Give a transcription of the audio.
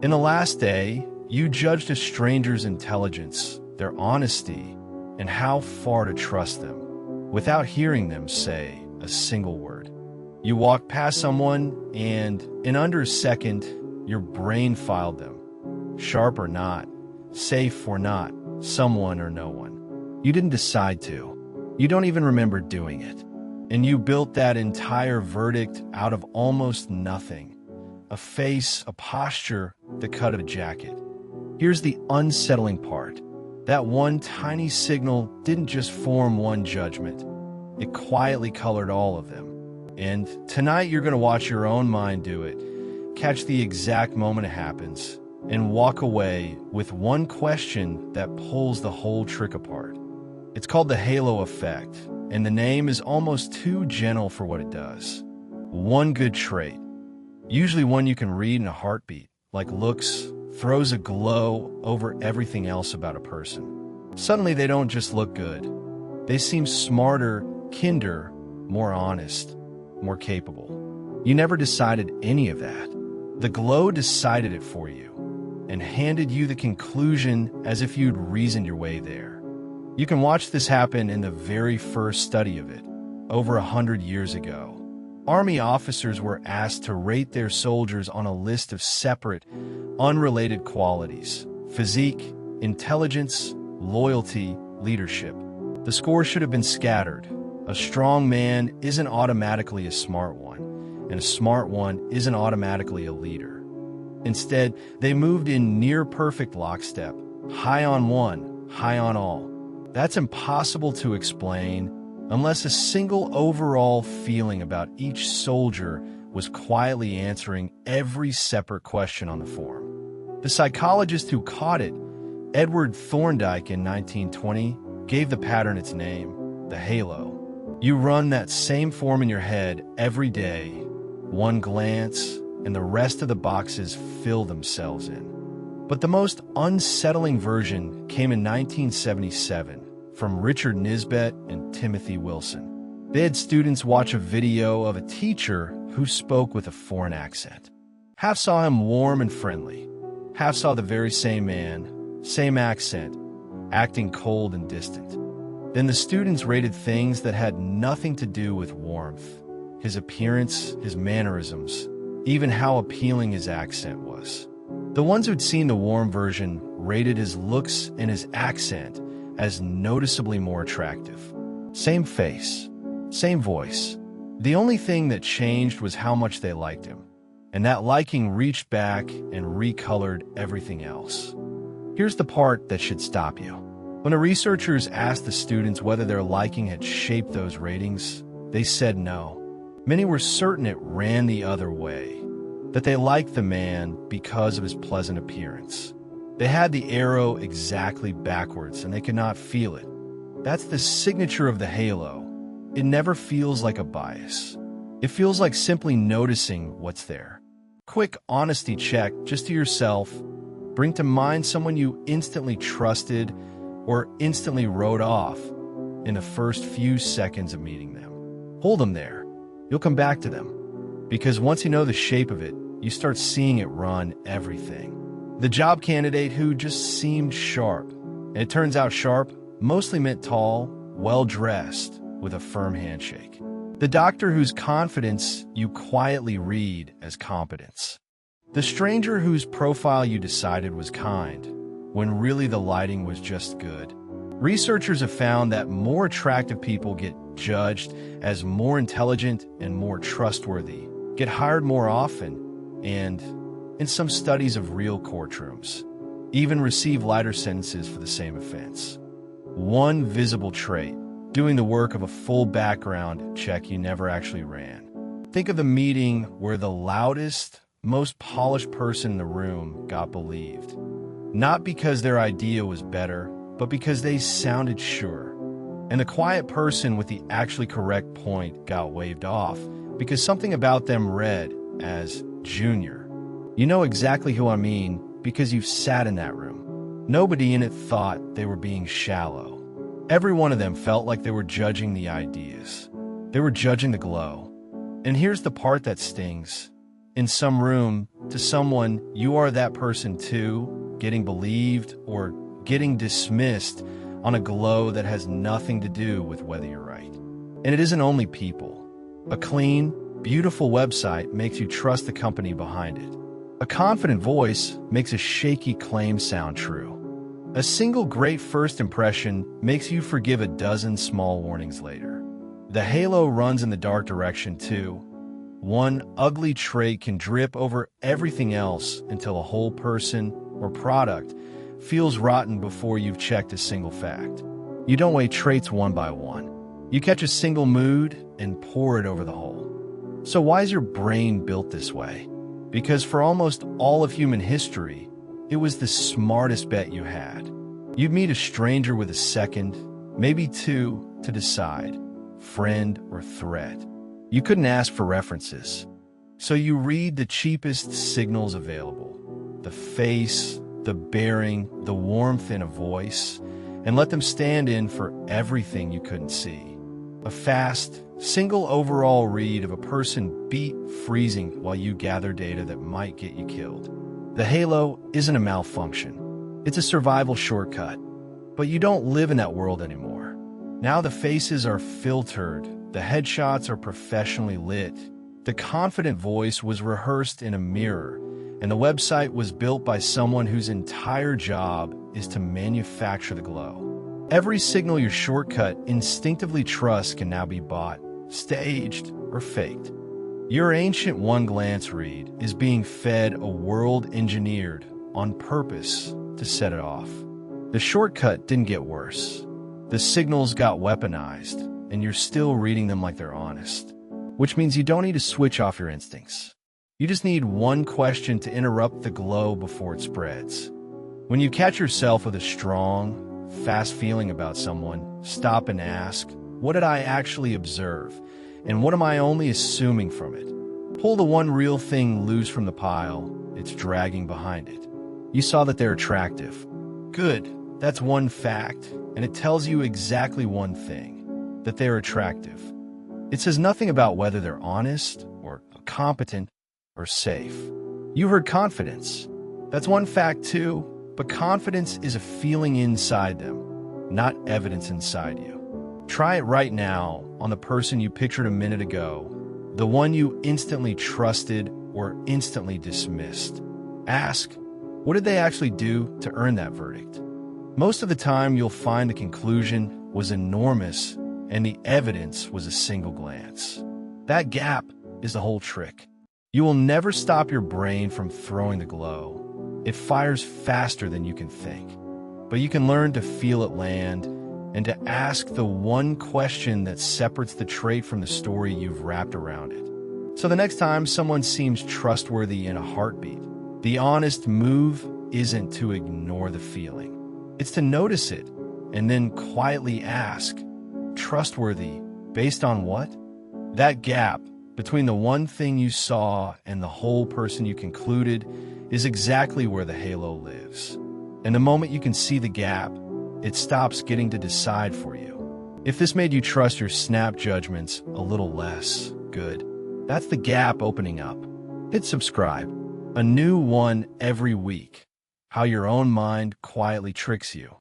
In the last day, you judged a stranger's intelligence, their honesty, and how far to trust them, without hearing them say a single word. You walked past someone, and in under a second, your brain filed them. Sharp or not, safe or not, someone or no one. You didn't decide to. You don't even remember doing it. And you built that entire verdict out of almost nothing. A face, a posture, the cut of a jacket. Here's the unsettling part. That one tiny signal didn't just form one judgment. It quietly colored all of them. And tonight you're going to watch your own mind do it, catch the exact moment it happens, and walk away with one question that pulls the whole trick apart. It's called the halo effect, and the name is almost too gentle for what it does. One good trait, usually one you can read in a heartbeat, like looks, throws a glow over everything else about a person. Suddenly they don't just look good. They seem smarter, kinder, more honest, more capable. You never decided any of that. The glow decided it for you and handed you the conclusion as if you'd reasoned your way there. You can watch this happen in the very first study of it, over 100 years ago. Army officers were asked to rate their soldiers on a list of separate, unrelated qualities: physique, intelligence, loyalty, leadership. The score should have been scattered. A strong man isn't automatically a smart one, and a smart one isn't automatically a leader. Instead, they moved in near-perfect lockstep, high on one, high on all. That's impossible to explain unless a single overall feeling about each soldier was quietly answering every separate question on the form. The psychologist who caught it, Edward Thorndike in 1920, gave the pattern its name, the halo. You run that same form in your head every day, one glance, and the rest of the boxes fill themselves in. But the most unsettling version came in 1977 from Richard Nisbett and Timothy Wilson. They had students watch a video of a teacher who spoke with a foreign accent. Half saw him warm and friendly. Half saw the very same man, same accent, acting cold and distant. Then the students rated things that had nothing to do with warmth, his appearance, his mannerisms, even how appealing his accent was. The ones who'd seen the warm version rated his looks and his accent as noticeably more attractive. Same face, same voice. The only thing that changed was how much they liked him, and that liking reached back and recolored everything else. Here's the part that should stop you. When the researchers asked the students whether their liking had shaped those ratings, they said no. Many were certain it ran the other way, that they liked the man because of his pleasant appearance. They had the arrow exactly backwards, and they could not feel it. That's the signature of the halo. It never feels like a bias. It feels like simply noticing what's there. Quick honesty check just to yourself. Bring to mind someone you instantly trusted or instantly wrote off in the first few seconds of meeting them. Hold them there. You'll come back to them. Because once you know the shape of it, you start seeing it run everything. The job candidate who just seemed sharp. And it turns out sharp mostly meant tall, well-dressed, with a firm handshake. The doctor whose confidence you quietly read as competence. The stranger whose profile you decided was kind, when really the lighting was just good. Researchers have found that more attractive people get judged as more intelligent and more trustworthy, get hired more often, and, in some studies of real courtrooms, even receive lighter sentences for the same offense. One visible trait, doing the work of a full background check you never actually ran. Think of the meeting where the loudest, most polished person in the room got believed. Not because their idea was better, but because they sounded sure. And the quiet person with the actually correct point got waved off because something about them read as junior. You know exactly who I mean because you've sat in that room. Nobody in it thought they were being shallow. Every one of them felt like they were judging the ideas. They were judging the glow. And here's the part that stings. in some room to someone, you are that person too, getting believed or getting dismissed on a glow that has nothing to do with whether you're right. And it isn't only people. A clean, beautiful website makes you trust the company behind it. A confident voice makes a shaky claim sound true. A single great first impression makes you forgive a dozen small warnings later. The halo runs in the dark direction too. One ugly trait can drip over everything else until a whole person or product feels rotten before you've checked a single fact. You don't weigh traits one by one. You catch a single mood and pour it over the whole. So why is your brain built this way? Because for almost all of human history, it was the smartest bet you had. You'd meet a stranger with a second, maybe two, to decide, friend or threat. You couldn't ask for references. So you read the cheapest signals available, the face, the bearing, the warmth in a voice, and let them stand in for everything you couldn't see. A fast, single overall read of a person beat freezing while you gather data that might get you killed. The halo isn't a malfunction. It's a survival shortcut. But you don't live in that world anymore. Now the faces are filtered, the headshots are professionally lit, the confident voice was rehearsed in a mirror, and the website was built by someone whose entire job is to manufacture the glow. Every signal your shortcut instinctively trusts can now be bought, staged, or faked. Your ancient one-glance read is being fed a world engineered on purpose to set it off. The shortcut didn't get worse. The signals got weaponized, and you're still reading them like they're honest. Which means you don't need to switch off your instincts. You just need one question to interrupt the glow before it spreads. When you catch yourself with a strong, fast feeling about someone, stop and ask, what did I actually observe? And what am I only assuming from it? Pull the one real thing loose from the pile, it's dragging behind it. You saw that they're attractive. Good, that's one fact, and it tells you exactly one thing, that they're attractive. It says nothing about whether they're honest, or competent, or safe. You heard confidence. That's one fact too, but confidence is a feeling inside them, not evidence inside you. Try it right now on the person you pictured a minute ago, the one you instantly trusted or instantly dismissed. Ask, what did they actually do to earn that verdict? Most of the time, you'll find the conclusion was enormous and the evidence was a single glance. That gap is the whole trick. You will never stop your brain from throwing the glow. It fires faster than you can think. But you can learn to feel it land and to ask the one question that separates the trait from the story you've wrapped around it. So the next time someone seems trustworthy in a heartbeat, the honest move isn't to ignore the feeling. It's to notice it and then quietly ask, trustworthy based on what? That gap between the one thing you saw and the whole person you concluded is exactly where the halo lives. And the moment you can see the gap, it stops getting to decide for you. If this made you trust your snap judgments a little less, good. That's the gap opening up. Hit subscribe. A new one every week. How your own mind quietly tricks you.